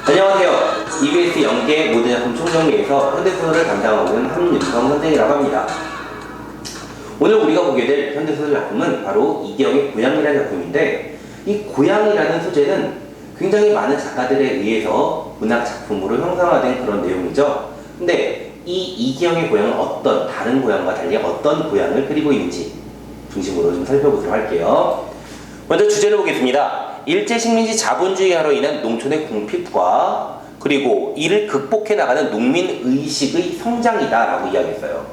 안녕하세요. EBS 연계 모든 작품 총정리에서 현대소설을 담당하고 있는 한윤성 선생이라고 합니다. 오늘 우리가 보게 될 현대소설 작품은 바로 이기영의 고향이라는 작품인데, 이 고향이라는 소재는 굉장히 많은 작가들에 의해서 문학 작품으로 형상화된 그런 내용이죠. 근데 이 이기영의 고향은 어떤 다른 고향과 달리 어떤 고향을 그리고 있는지 중심으로 좀 살펴보도록 할게요. 먼저 주제를 보겠습니다. 일제식민지 자본주의화로 인한 농촌의 궁핍과 그리고 이를 극복해 나가는 농민의식의 성장이다 라고 이야기했어요.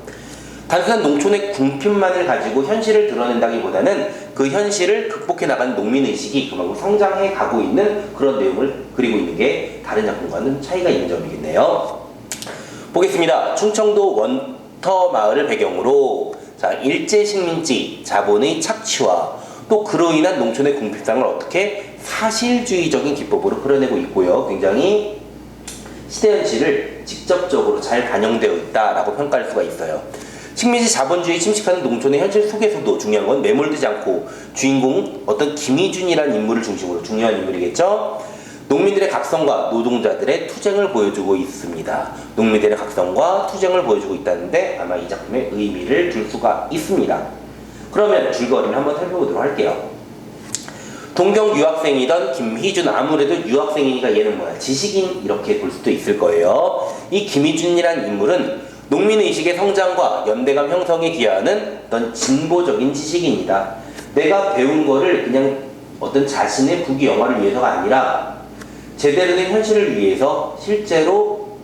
단순한 농촌의 궁핍만을 가지고 현실을 드러낸다기보다는 그 현실을 극복해 나가는 농민의식이 그만큼 성장해 가고 있는 그런 내용을 그리고 있는 게 다른 작품과는 차이가 있는 점이겠네요. 보겠습니다. 충청도 원터 마을을 배경으로 일제식민지 자본의 착취와 또 그로 인한 농촌의 궁핍상을 어떻게 사실주의적인 기법으로 그려내고 있고요. 굉장히 시대 현실을 직접적으로 잘 반영되어 있다라고 평가할 수가 있어요. 식민지 자본주의 침식하는 농촌의 현실 속에서도 중요한 건 매몰되지 않고 주인공 어떤 김희준이라는 인물을 중심으로 중요한 인물이겠죠. 농민들의 각성과 노동자들의 투쟁을 보여주고 있습니다. 농민들의 각성과 투쟁을 보여주고 있다는데 아마 이 작품의 의미를 둘 수가 있습니다. 그러면 줄거리를 한번 살펴보도록 할게요. 동경 유학생이던 김희준, 아무래도 유학생이니까 얘는 뭐야? 지식인 이렇게 볼 수도 있을 거예요. 이 김희준이란 인물은 농민의식의 성장과 연대감 형성에 기여하는 어떤 진보적인 지식인이다. 내가 배운 거를 그냥 어떤 자신의 부귀영화를 위해서가 아니라 제대로 된 현실을 위해서 실제로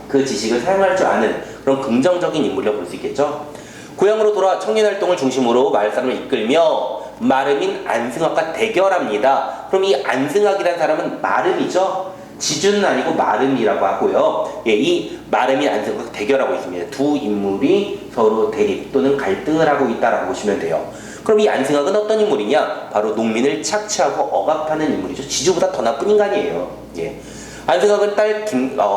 그 지식을 사용할 줄 아는 그런 긍정적인 인물이라고 볼 수 있겠죠. 고향으로 돌아 청년활동을 중심으로 마을 사람을 이끌며 마름인 안승학과 대결합니다. 그럼 이 안승학이라는 사람은 마름이죠. 지주는 아니고 마름이라고 하고요. 이 마름인 안승학과 대결하고 있습니다. 두 인물이 서로 대립 또는 갈등을 하고 있다라고 보시면 돼요. 그럼 이 안승학은 어떤 인물이냐? 바로 농민을 착취하고 억압하는 인물이죠. 지주보다 더 나쁜 인간이에요. 안승학은 딸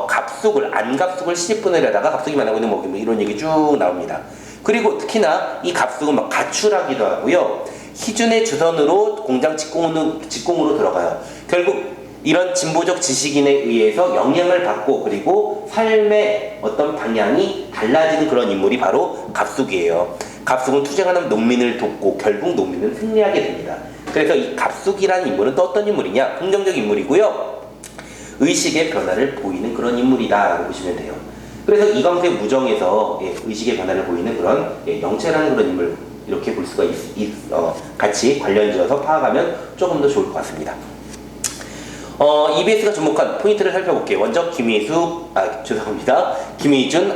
갑숙을 안갑숙을 시집보내려다가 갑숙이 만나고 있는 뭐 이런 얘기 쭉 나옵니다. 그리고 특히나 이 갑숙은 막 가출하기도 하고요. 희준의 주선으로 공장 직공으로 들어가요. 결국 이런 진보적 지식인에 의해서 영향을 받고 그리고 삶의 어떤 방향이 달라지는 그런 인물이 바로 갑숙이에요. 갑숙은 투쟁하는 농민을 돕고 결국 농민은 승리하게 됩니다. 그래서 이 갑숙이라는 인물은 또 어떤 인물이냐? 긍정적 인물이고요. 의식의 변화를 보이는 그런 인물이다 라고 보시면 돼요. 그래서 이광수의 무정에서 의식의 변화를 보이는 그런 영채라는 그런 인물 이렇게 볼 수가 같이 관련지어서 파악하면 조금 더 좋을 것 같습니다. EBS가 주목한 포인트를 살펴볼게요. 먼저 김희준,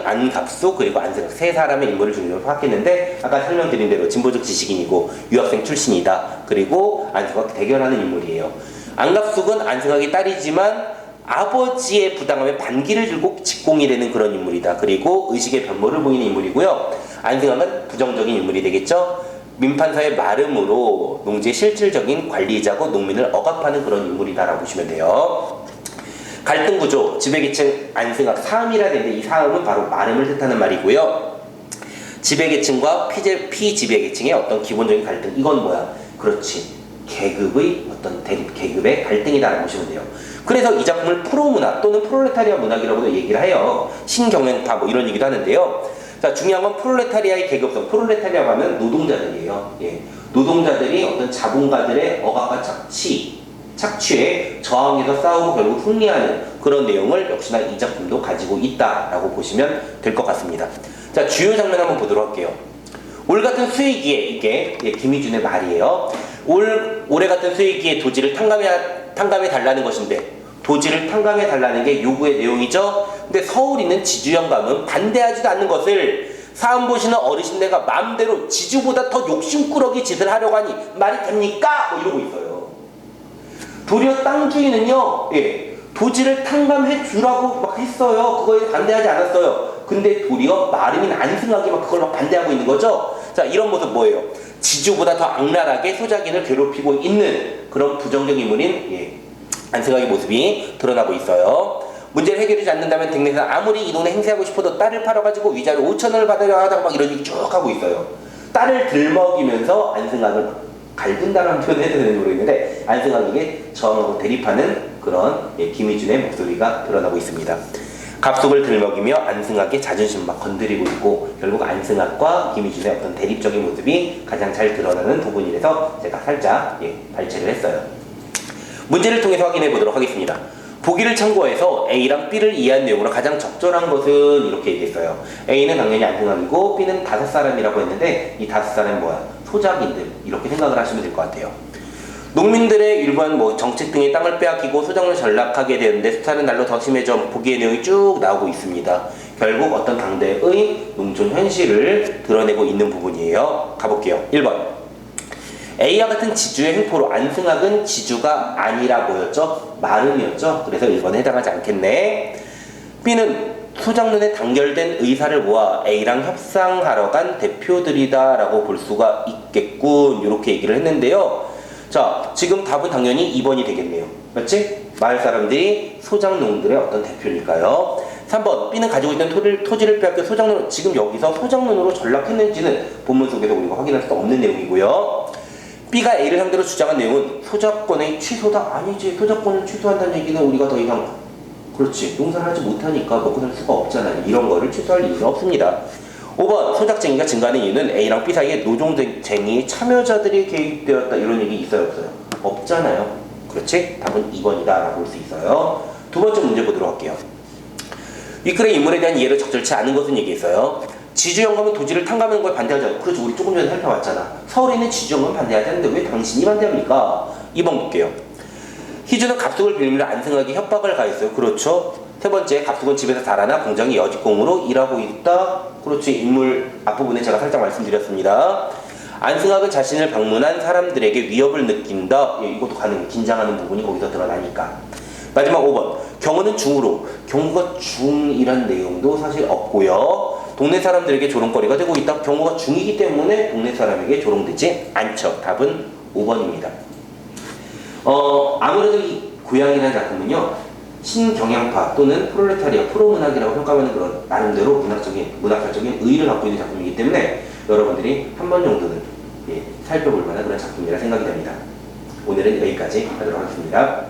안갑숙 그리고 안승학 세 사람의 인물을 중심으로 파악했는데 아까 설명드린 대로 진보적 지식인이고 유학생 출신이다. 그리고 안승학 대결하는 인물이에요. 안갑숙은 안승학의 딸이지만 아버지의 부당함에 반기를 들고 직공이 되는 그런 인물이다. 그리고 의식의 변모를 보이는 인물이고요. 안승학은 부정적인 인물이 되겠죠. 민판사의 마름으로 농지의 실질적인 관리자고 농민을 억압하는 그런 인물이다라고 보시면 돼요. 갈등 구조, 지배계층 안승학 사음이라 되는데 이 사음은 바로 마름을 뜻하는 말이고요. 지배계층과 피지배계층의 어떤 기본적인 갈등, 이건 뭐야? 그렇지. 계급의 어떤 대립 계급의 갈등이다라고 보시면 돼요. 그래서 이 작품을 프로문학 또는 프롤레타리아 문학이라고도 얘기를 해요. 신경영파 뭐 이런 얘기도 하는데요. 자, 중요한 건 프롤레타리아의 계급성. 프롤레타리아가 하면 노동자들이에요. 노동자들이 어떤 자본가들의 억압과 착취에 저항해서 싸우고 결국 승리하는 그런 내용을 역시나 이 작품도 가지고 있다라고 보시면 될 것 같습니다. 자, 주요 장면 한번 보도록 할게요. 올 같은 수의기에 이게 김희준의 말이에요. 올해 같은 수의기에 도지를 탕감해 달라는 것인데 도지를 탕감해 달라는 게 요구의 내용이죠. 근데 서울 있는 지주영감은 반대하지도 않는 것을 사안 보시는 어르신네가 마음대로 지주보다 더 욕심꾸러기 짓을 하려고 하니 말이 됩니까? 뭐 이러고 있어요. 도리어 땅 주인은요, 도지를 탕감해 주라고 막 했어요. 그거에 반대하지 않았어요. 근데 도리어 마름인 안승학이 막 그걸 막 반대하고 있는 거죠. 자, 이런 모습 뭐예요? 지주보다 더 악랄하게 소작인을 괴롭히고 있는 그런 부정적 인물인 안승학의 모습이 드러나고 있어요. 문제를 해결하지 않는다면 댁내에서 아무리 이 동네 행세하고 싶어도 딸을 팔아가지고 위자료 5,000원을 받으려 하다가 막 이런 얘기 쭉 하고 있어요. 딸을 들먹이면서 안승학을 갈군다라는 표현을 해도 되는지 모르겠는데 안승학에게 저항하고 대립하는 그런 김희준의 목소리가 드러나고 있습니다. 갑속을 들먹이며 안승학의 자존심 막 건드리고 있고 결국 안승학과 김희준의 어떤 대립적인 모습이 가장 잘 드러나는 부분이라서 제가 살짝 발췌를 했어요. 문제를 통해서 확인해 보도록 하겠습니다. 보기를 참고해서 A랑 B를 이해한 내용으로 가장 적절한 것은 이렇게 얘기했어요. A는 당연히 안승학이고 B는 5사람이라고 했는데 이 5사람은 뭐야? 소작인들 이렇게 생각을 하시면 될 것 같아요. 농민들의 일부한 정책 등의 땅을 빼앗기고 소작농을 전락하게 되는데 수탈은 날로 더 심해져 보기의 내용이 쭉 나오고 있습니다. 결국 어떤 당대의 농촌 현실을 드러내고 있는 부분이에요. 가볼게요. 1번 A와 같은 지주의 횡포로 안승학은 지주가 아니라 뭐였죠? 마름이었죠? 그래서 1번에 해당하지 않겠네. B는 소작농에 단결된 의사를 모아 A랑 협상하러 간 대표들이다 라고 볼 수가 있겠군 이렇게 얘기를 했는데요. 자, 지금 답은 당연히 2번이 되겠네요. 맞지? 마을 사람들이 소작농들의 어떤 대표니까요. 3번 B는 가지고 있는 토지를 빼앗겨 소작농, 지금 여기서 소작농으로 전락했는지는 본문 속에서 우리가 확인할 수 없는 내용이고요. B가 A를 상대로 주장한 내용은 소작권의 취소다? 아니지. 소작권을 취소한다는 얘기는 우리가 더 이상 그렇지. 농사를 하지 못하니까 먹고 살 수가 없잖아요. 이런 거를 취소할 이유는 없습니다. 5번 소작쟁이가 증가하는 이유는 A랑 B 사이에 노동쟁이 참여자들이 개입되었다 이런 얘기 있어요 없어요? 없잖아요. 그렇지? 답은 2번이다 라고 볼 수 있어요. 두 번째 문제 보도록 할게요. 윗글의 인물에 대한 이해를 적절치 않은 것은 얘기했어요. 지주영감은 도지를 탕감하는 걸 반대하지 않고 그렇죠. 우리 조금 전에 살펴봤잖아. 서울에 있는 지주영감은 반대하지 않는데 왜 당신이 반대합니까? 2번 볼게요. 희주는 갑속을 빌미로 안승학에게 협박을 가했어요. 그렇죠. 세 번째, 갑속은 집에서 자라나 공장의 여직공으로 일하고 있다. 그렇지. 인물 앞부분에 제가 살짝 말씀드렸습니다. 안승학은 자신을 방문한 사람들에게 위협을 느낀다. 이것도 가능. 긴장하는 부분이 거기서 드러나니까. 마지막 5번. 경우는 중으로. 경우가 중이란 내용도 사실 없고요. 동네 사람들에게 조롱거리가 되고 있다. 경우가 중이기 때문에 동네 사람에게 조롱되지 않죠. 답은 5번입니다. 아무래도 이 고양이라는 작품은요. 신경향파 또는 프롤레타리아, 프로문학이라고 평가하는 그런 나름대로 문학적인 의의를 갖고 있는 작품이기 때문에 여러분들이 한 번 정도는 살펴볼 만한 그런 작품이라 생각이 됩니다. 오늘은 여기까지 하도록 하겠습니다.